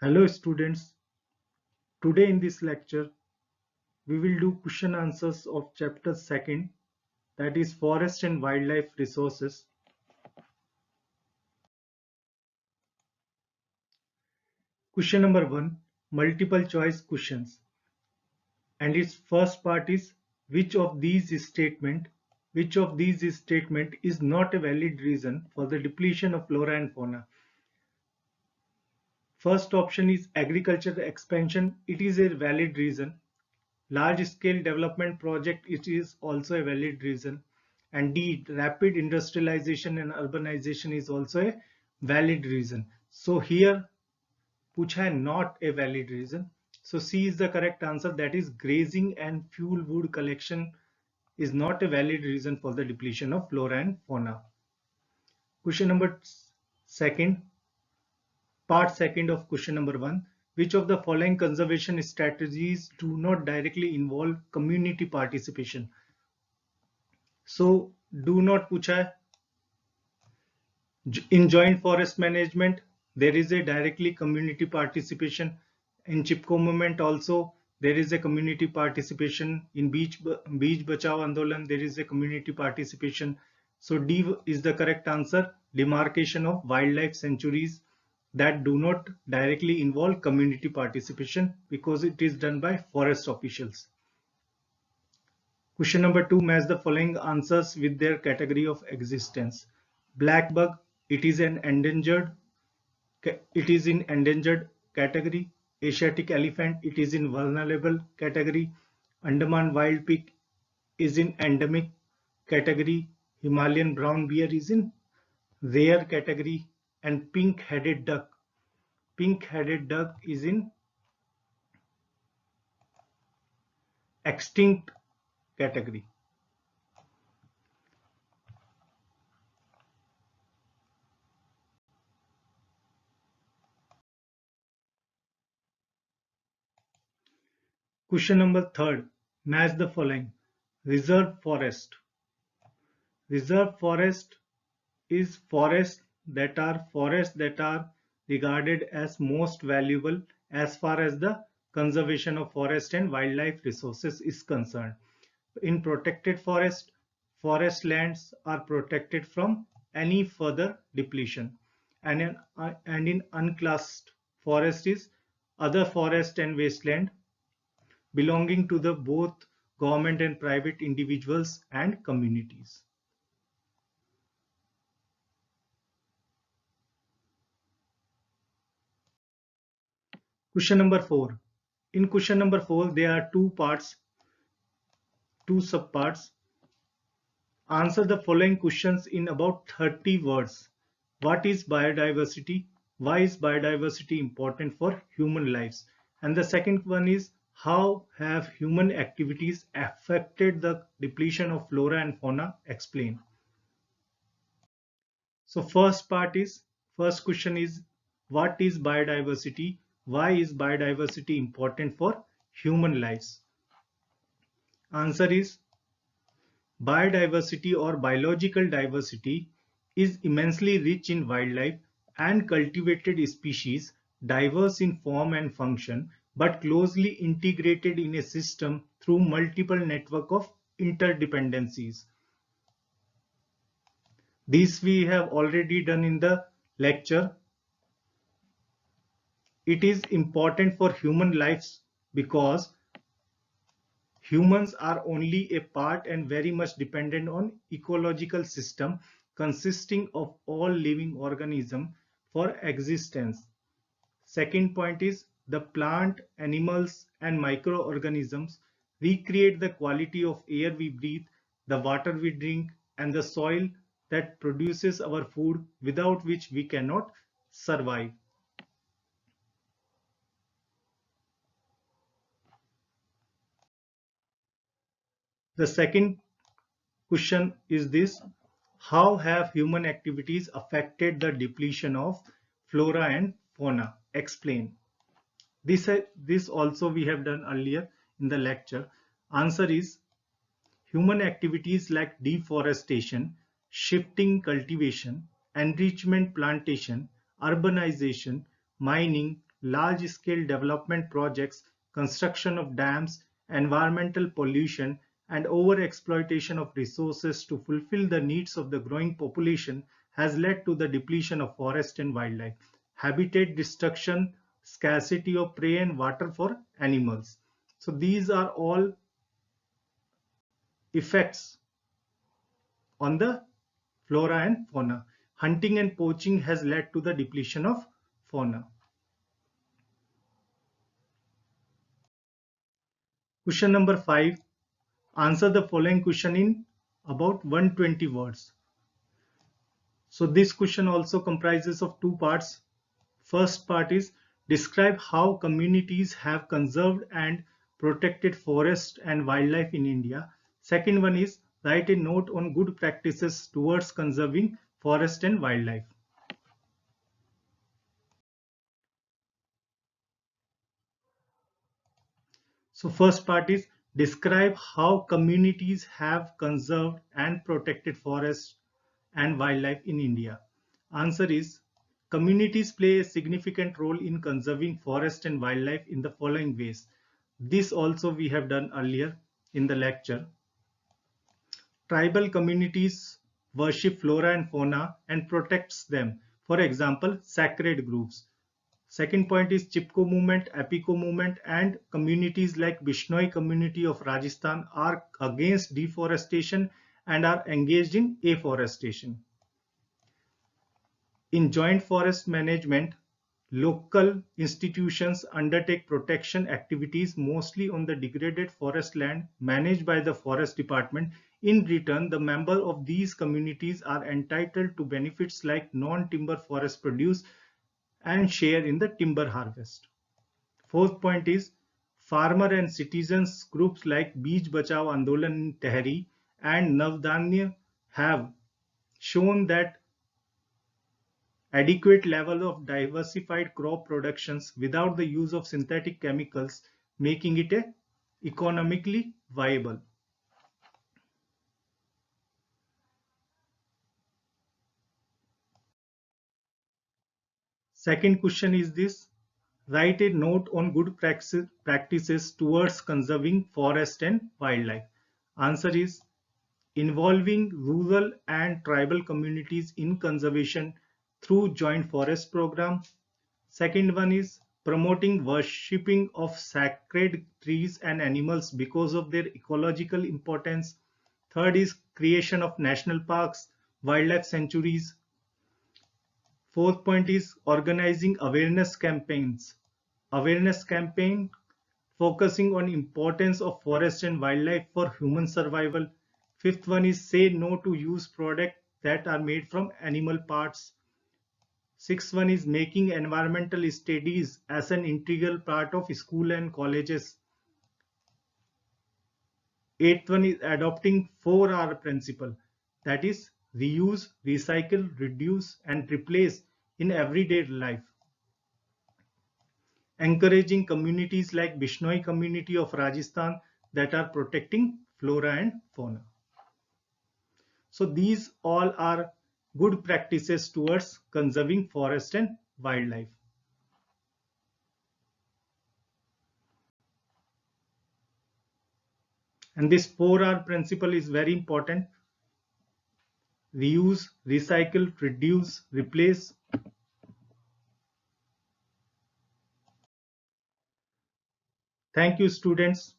Hello students, today in this lecture we will do question answers of chapter 2nd, that is forest and wildlife resources. Question number 1, multiple choice questions, and its first part is which of these statement is not a valid reason for the depletion of flora and fauna. First option is agriculture expansion, it is a valid reason. Large scale development project, it is also a valid reason. And D, rapid industrialization and urbanization is also a valid reason. So here पूछा है not a valid reason. So C is the correct answer, that is grazing and fuel wood collection is not a valid reason for the depletion of flora and fauna. Question number second, part second of question number 1. Which of the following conservation strategies do not directly involve community participation? So do not पूछा है. In joint forest management, there is a directly community participation. In Chipko movement also, there is a community participation. In Beach Bachao Andolan, there is a community participation. So D is the correct answer. Demarcation of wildlife sanctuaries that do not directly involve community participation because it is done by forest officials. Question number 2, match the following answers with their category of existence. Black bug, it is in endangered category. Asiatic elephant, it is in vulnerable category. Andaman wild pig is in endemic category. Himalayan brown bear is in rare category. And pink-headed duck is in extinct category. Question number 3, match the following. Reserve forest. Reserve forest is forests that are regarded as most valuable as far as the conservation of forest and wildlife resources is concerned. In protected forest, forest lands are protected from any further depletion, and in unclassed forest is other forest and wasteland belonging to the both government and private individuals and communities. Question number 4. In question number 4, there are two subparts. Answer the following questions in about 30 words. What is biodiversity? Why is biodiversity important for human lives? And the second one is, how have human activities affected the depletion of flora and fauna? Explain. So first question is, what is biodiversity? Why is biodiversity important for human lives? Answer is, biodiversity or biological diversity is immensely rich in wildlife and cultivated species, diverse in form and function, but closely integrated in a system through multiple network of interdependencies. This we have already done in the lecture. It is important for human lives because humans are only a part and very much dependent on ecological system consisting of all living organisms for existence. Second point is, the plant, animals and microorganisms recreate the quality of air we breathe, the water we drink and the soil that produces our food, without which we cannot survive. The second question is this: how have human activities affected the depletion of flora and fauna? Explain. This also we have done earlier in the lecture. Answer is, human activities like deforestation, shifting cultivation, enrichment plantation, urbanization, mining, large-scale development projects, construction of dams, environmental pollution, and over-exploitation of resources to fulfill the needs of the growing population has led to the depletion of forest and wildlife, habitat destruction, scarcity of prey and water for animals. So these are all effects on the flora and fauna. Hunting and poaching has led to the depletion of fauna. Question number 5. Answer the following question in about 120 words. So this question also comprises of two parts. First part is describe how communities have conserved and protected forest and wildlife in India. Second one is write a note on good practices towards conserving forest and wildlife. So first part is describe how communities have conserved and protected forests and wildlife in India. Answer is communities play a significant role in conserving forest and wildlife in the following ways. This also we have done earlier in the lecture. Tribal communities worship flora and fauna and protects them. For example, sacred groves. Second point is Chipko movement, Apiko movement, and communities like Bishnoi community of Rajasthan are against deforestation and are engaged in afforestation. In joint forest management, local institutions undertake protection activities mostly on the degraded forest land managed by the forest department. In return, the members of these communities are entitled to benefits like non-timber forest produce and share in the timber harvest. Fourth point is farmer and citizens groups like Beej Bachao Andolan Tehri and Navdanya have shown that adequate level of diversified crop productions without the use of synthetic chemicals, making it economically viable. Second question is this. Write a note on good practices towards conserving forest and wildlife. Answer is involving rural and tribal communities in conservation through joint forest program. Second one is promoting worshipping of sacred trees and animals because of their ecological importance. Third is creation of national parks, wildlife sanctuaries. Fourth point is organizing awareness campaigns. Awareness campaign focusing on importance of forest and wildlife for human survival. Fifth one is say no to use products that are made from animal parts. Sixth one is making environmental studies as an integral part of school and colleges. Eighth one is adopting 4R principle, that is reuse, recycle, reduce and replace in everyday life. Encouraging communities like Bishnoi community of Rajasthan that are protecting flora and fauna. So these all are good practices towards conserving forest and wildlife. And this 4R principle is very important. Reuse, recycle, reduce, replace. Thank you, students.